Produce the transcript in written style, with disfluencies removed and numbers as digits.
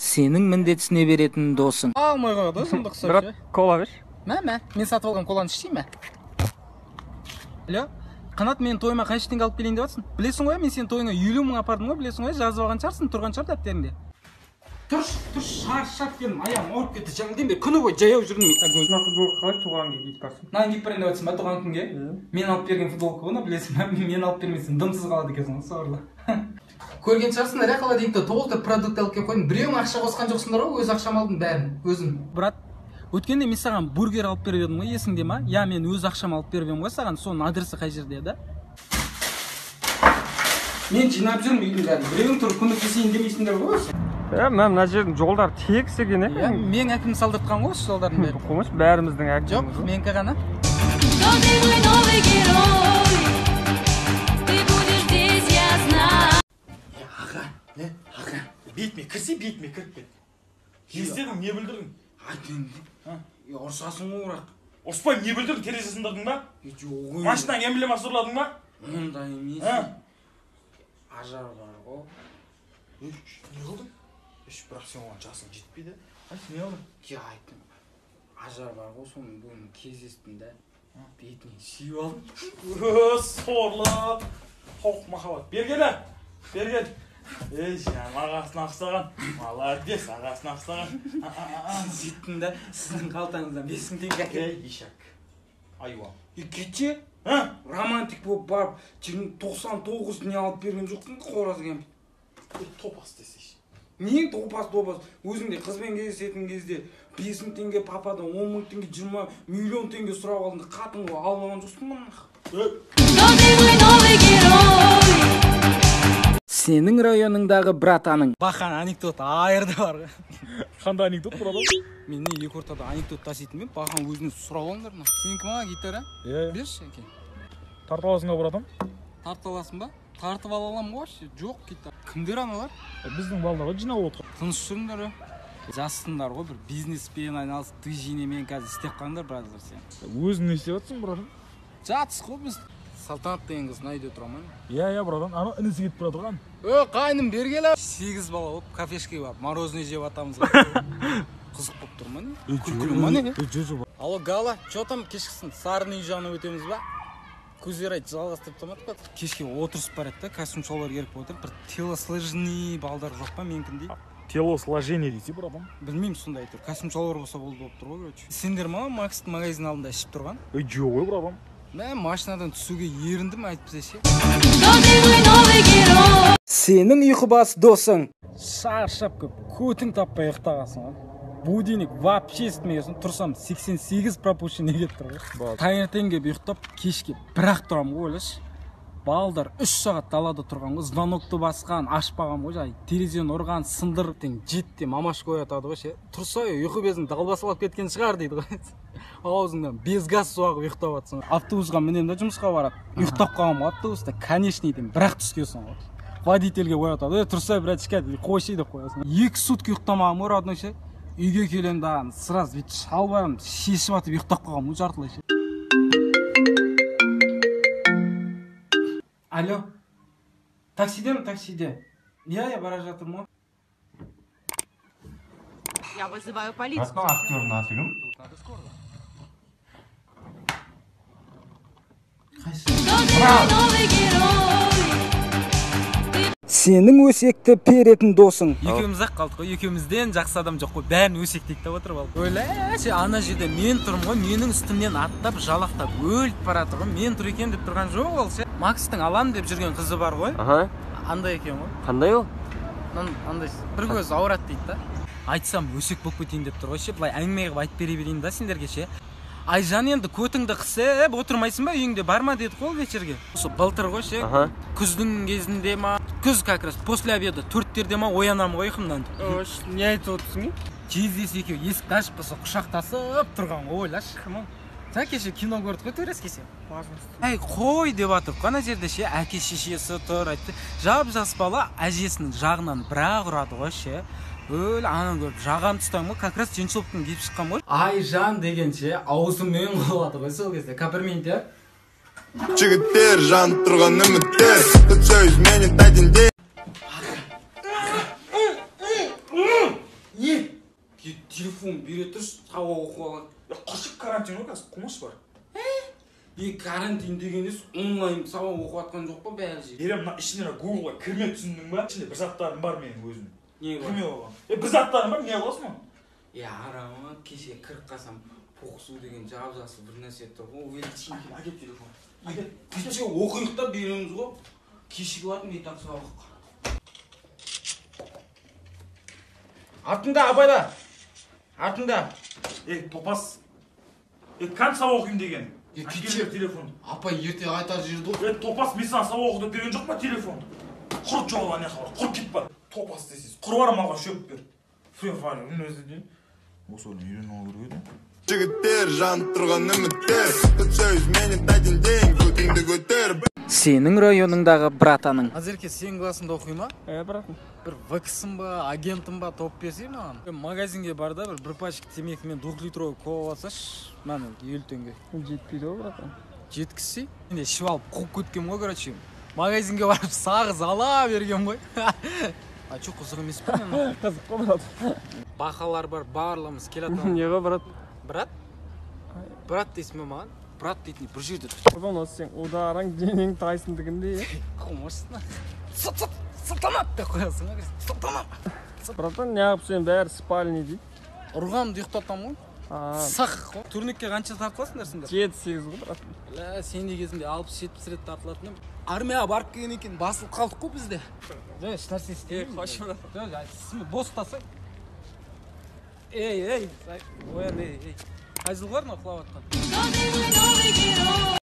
Сенің міндетісіне беретін досың. Алмай қойды, сұмдық сөз. Брат, кола бер. Мә, мен сатып алған коланы ішейін ме? Алло, Қанат, мен тойыма қанша теңге алып келейін деп жатсың? Білесің ғой, мен сен тойыңа 50 мың апардым ғой, білесің ғой, жазып алған шығарсың, тұрған шығар дәптеріңде. Тұрш, шаршап келдім, аяғым ауырып кетті, жаңылден бері күні бойы жаяу жүрдім. Мына футболка қалай туған күнге киіп барсың? Мынаны киіп барайын деп жатсың ба туған күнге? Мен алып берген футболка ғой, білесің бе? Мен алып бермесем дымсыз қалады екенсің ғой, сорлы. Көрген шығарсыңдар, холодильникте толтырып продукт алып келіп қойдым. Біреуің ақша қосқан жоқсыңдар ғой, өз ақшам алдым бәрін, өзім. Брат, өткенде мен саған бургер алып беріп едім ғой, есіңде ма? Я, мен өз ақшам алып беріп едім ғой саған, соның адресі қай жерде, да? Мен жинап жүрмін үйдің бәрін. Біреуің тұрып көмектесейін демейсіңдер ғой осы. Мына жердің жолдары тегіс екен, Мен әкім салдыртқан ғой осы жолдардың бәрін. Қомыш, бәріміздің әкім. Жоқ, менікі ғана. Аға, бетіме кірсе, бетіме кіріп кет. Естедің, не білдірдің? Айт енді. Ұрсасың ғой ұрақ. Ұрыспайым, не білдірдің, терезесін сындырдың ба? Машинаң эмблема сұрладың ба? Ондай емес. Ажар бар ғой. Не қылдың? Бірақ сен оған жасың жетпейді. Айт, не қылдың? Айттым. Ажар бар ғой, соның бүгін кездестім да. Бетінен сүйіп алдым. Сорлы. Хоқ махаббат. Бергелі. Берген. Жан, ағасына ақсаған. Молодец, ағасына ақсаған. Зеттім да, сіздің қалтаңыздан 5 теңге әкелді. Ишак. Айуа. Кете? Романтик болып барып, 99 не алып берген жоқсың қоразы кемпір. Топас десейші. Нең топас? Өзіңде қызбен кездесетін кезде 5 теңге пападан 10 теңге 20 миллион теңге сұрап алдыңда қатын ғой алмаған жоқсың ба? Сенің районыңдағы братаның бақан анекдот айырды бар. Қандай анекдот бұрады? Мен не екі ортада анекдот таситын мен, бақан өзіне сұрап алыңдар ма? Сенікі ма гитара? Берші әке. Тартып аласың ба братан? Тартып аласың ба? Тартып ала аламын ғой, жоқ гитара. Кімдер аналар? Біздің балаларға жинап отыр. Тыныш жүріңдер. Жассыңдар ғой, бір бизнеспен айналысып, движениемен қазір істеп қалыңдар біраздар сен. Өзің не істеп жатсың, братан? Жатсыз ғой біз. Салтанат деген қыз найда тұрамын. Братан, ана інісі кетіп бара тұрған. Қайным бергелі. 8 бала болып кафешке барып, мороженое жеп атамыз ғой. Қызық болып тұрмын. Күлкілі ма не? Алло, Гала, что там кешкісін? Сарының үй жағына өтеміз ба? Көздер айт, жалғастырып тамадық па? Кешке отырысып барады да, костюмшалар керіп отыр. Бір телосложный балдар жоқ па менкіндей? Телосложение дейсі, братан? Білмеймін сондай тұр. Костюмшалар болса болды болып тұр ғой. Сендер ма Макстың магазин алдында ішіп тұрған? Жоқ ой, братан. Мен машинадан түсуге еріндім айтып десе. Сенің ұйқыбас досың. Шаршап көп, көтің таппай ұйықтағасың ғой. Будильник вообще істемегесін, тұрсам 88 пропущенный кетіп тұр ғой. Таңертең келіп ұйықтап, кешке бірақ тұрам ғой, ойлашы. Балдар 3 сағат далада тұрған ғой, звонокты басқан, ашпаған ғой, жай терезені ұрған, сындырып жетте мамаш қоятады ғой, ше. Тұрса, ұйқы безің далбасалап кеткен шығар дейді ғой. Аузыңдан без газ суағып ұйықтап жатсың. Автобусқа мінем да жұмысқа барады. Ұйықтап қалам автобуста, конечныйден бірақ түскесің ғой. Водительге қоятады. Тұрса, братишка, қойшы деп қоясың. 2 сутки ұйықтамаған ғой, родной ше. Үйге келем да, сразу бүйтіп шалбарым шешіп атып ұйықтап қалған ғой, жартылай ше. Алло, таксиде. Я бара жатырмын ғой. Я вызываю полицию. Расқан актердің аты кім? Сенің өсекті перетін досың. Екеуміз ақ қалдық қой, екеумізден жақсы адам жоқ қой, бәрін өсектейік деп отырып алып. Ойлашы, ана жерде мен тұрмын ғой, менің үстімнен аттап, жалақтап, өліп баратыр ғой, мен тұр екен деп тұрған жоқ ол ше. Макстың алам деп жүрген қызы бар ғой. Андай екен ғой. Қандай ол? Андай бір көз ауырады дейді да. Айтсам өсек болып кетейін деп тұр ғой ше, былай әңгіме қылып айтып бере берейін да сендерге ше. Айжан енді көтіңді қысып отырмайсың ба, үйіңде бар ма деді қол вечерге. Осы былтыр ғой ше, күздің кезінде ма, күз как раз после обеда 4-терде ма оянам ғой ұйқымнан. Не айтып отырсың? Жездесі екеуі есікті ашып болса құшақтасып тұрған ғой, ойлашы. Кім ол? Сен кеше кино көрдік қой төрески сен. Әй қой деп атып, қана жерде ше, әке шешесі тұр айтты. Жап-жас бала әжесінің жағынан бірақ ұрады ғой ше. Öyle anam görüp жаған тұстан ғой, как раз женшіліктің киіп шыққан ғой. Айжан дегенше аузымен қылады ғой сол кезде. Каперменте. Жігіттер жан тұрған үміттер, сөз мені тәдінде. телефон бере тұршы, сабақ оқып алады. Қышық карантин ғой қазір, қумаш бар. Карантин дегеніз онлайн сабақ оқып атқан жоқ па бәрі жерде? Берем, мына ішіне Google-ға кірме түсіндің ба? Ішінде бір заттарым бар менің өзім. Не бар? Кірме оған. Бір заттарым бар, не қыласың оны? Арама кеше кіріп қалсам, поқсу деген жап-жасыл бір нәрсе тұр. О, величин, әкеп телефон. Кеше оқиық та береміз ғой. Кешегі бардым, етақ сабаққа. Артында, абайда. Артында. Топас. Қанша сабақ оқимын деген? Кеше телефон. Апай ерте айтар жерді ғой. Топас, мен саған сабақ оқуды берген жоқ па телефон? Құрт жоғала не қылар, құрт кет бар. Топас десіз. Құр бар маған шөп бер. Фрефайлы, үн өзі дейін. Осы оны үйрен алу керек еді. Жігіттер жанып тұрған үміттер сөз менен дайын дейін көтіңді көтер. Сенің районыңдағы братаның. Азерке сен классында оқи ма? Братан. Бір ваксың ба, агентің ба топ берсей маған? Магазинге бар да, бір пачка темекімен 2 литровый кола алсаш, мана 50 теңге. Жетпейді ғой, братан. Жеткізсей? Мен ішіп алып қуып кеткем ғой, короче. Магазинге барып сағыз ала бергем ғой. А чё, қызық емес пе мен? Қызық қой, брат. Бақалар бар, барлығымыз келатқан. Не ғой, брат? Брат? Брат дейсің бе маған? Брат дейтін бір жерде тұр. Одан осы сен ударың денең тайсындығынды. Қомашсың. Сылтанат деп қоясың ғой. Сылтанат. Братан, неғып сен бәрі спальный дейді. Ұрғамды ұйықтатам ғой. Сақ ғой. Турникке қанша тартыласыңдар сендер? 7-8 ғой, брат. Сен кезінде 60-70 рет тартылатын ем. Армияға барып келген екен, басылып қалдық қой бізде. Еш нәрсе істеймін. Қош, брат. Бостасай. Ей, оян, ей. Қай жылғар ма құлап атқан?